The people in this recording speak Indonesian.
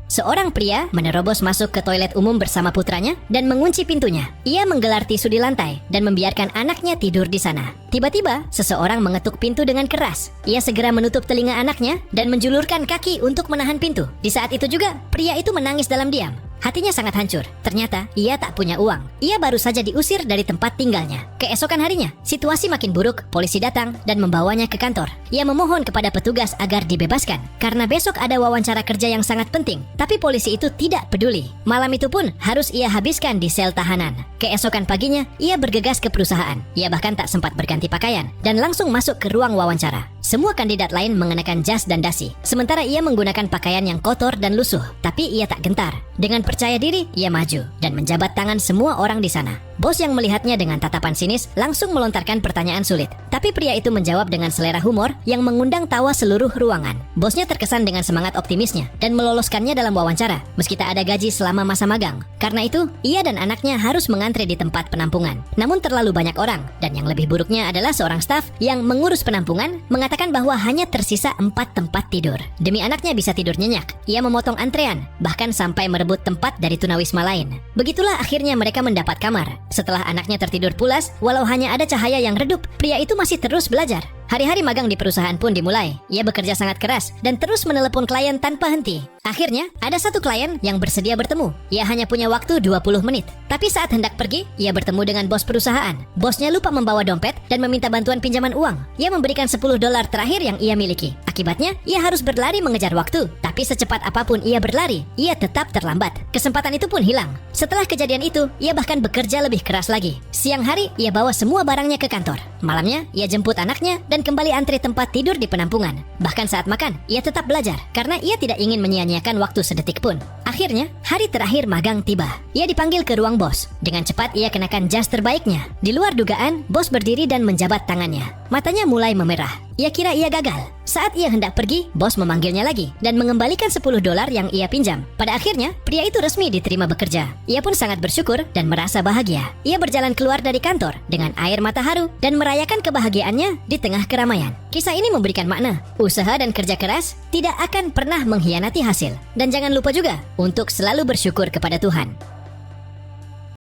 Seorang pria menerobos masuk ke toilet umum bersama putranya dan mengunci pintunya. Ia menggelar tisu di lantai dan membiarkan anaknya tidur di sana. Tiba-tiba, seseorang mengetuk pintu dengan keras. Ia segera menutup telinga anaknya dan menjulurkan kaki untuk menahan pintu. Di saat itu juga, pria itu menangis dalam diam. Hatinya sangat hancur. Ternyata ia tak punya uang. Ia baru saja diusir dari tempat tinggalnya. Keesokan harinya, situasi makin buruk. Polisi datang dan membawanya ke kantor. Ia memohon kepada petugas agar dibebaskan karena besok ada wawancara kerja yang sangat penting. Tapi polisi itu tidak peduli. Malam itu pun harus ia habiskan di sel tahanan. Keesokan paginya, ia bergegas ke perusahaan. Ia bahkan tak sempat berganti pakaian dan langsung masuk ke ruang wawancara. Semua kandidat lain mengenakan jas dan dasi, sementara ia menggunakan pakaian yang kotor dan lusuh. Tapi ia tak gentar. Dengan percaya diri, ia maju dan menjabat tangan semua orang di sana. Bos yang melihatnya dengan tatapan sinis langsung melontarkan pertanyaan sulit. Tapi pria itu menjawab dengan selera humor yang mengundang tawa seluruh ruangan. Bosnya terkesan dengan semangat optimisnya dan meloloskannya dalam wawancara, meski tak ada gaji selama masa magang. Karena itu, ia dan anaknya harus mengantre di tempat penampungan. Namun terlalu banyak orang, dan yang lebih buruknya adalah seorang staf yang mengurus penampungan mengatakan bahwa hanya tersisa 4 tempat tidur. Demi anaknya bisa tidur nyenyak, ia memotong antrean, bahkan sampai merebut tempat dari tunawisma lain. Begitulah akhirnya mereka mendapat kamar. Setelah anaknya tertidur pulas, walau hanya ada cahaya yang redup, pria itu masih terus belajar. Hari-hari magang di perusahaan pun dimulai. Ia bekerja sangat keras dan terus menelepon klien tanpa henti. Akhirnya, ada satu klien yang bersedia bertemu. Ia hanya punya waktu 20 menit. Tapi saat hendak pergi, ia bertemu dengan bos perusahaan. Bosnya lupa membawa dompet dan meminta bantuan pinjaman uang. Ia memberikan $10 terakhir yang ia miliki. Akibatnya, ia harus berlari mengejar waktu. Tapi secepat apapun ia berlari, ia tetap terlambat. Kesempatan itu pun hilang. Setelah kejadian itu, ia bahkan bekerja lebih keras lagi. Siang hari, ia bawa semua barangnya ke kantor. Malamnya, ia jemput anaknya dan kembali antri tempat tidur di penampungan. Bahkan saat makan, ia tetap belajar karena ia tidak ingin menyia-nyiakan waktu sedetik pun. Akhirnya, hari terakhir magang tiba. Ia dipanggil ke ruang bos. Dengan cepat ia kenakan jas terbaiknya. Di luar dugaan, bos berdiri dan menjabat tangannya. Matanya mulai memerah. Ia kira ia gagal. Saat ia hendak pergi, bos memanggilnya lagi dan mengembalikan $10 yang ia pinjam. Pada akhirnya, pria itu resmi diterima bekerja. Ia pun sangat bersyukur dan merasa bahagia. Ia berjalan keluar dari kantor dengan air mata haru dan merayakan kebahagiaannya di tengah keramaian. Kisah ini memberikan makna, usaha dan kerja keras tidak akan pernah mengkhianati hasil. Dan jangan lupa juga untuk selalu bersyukur kepada Tuhan.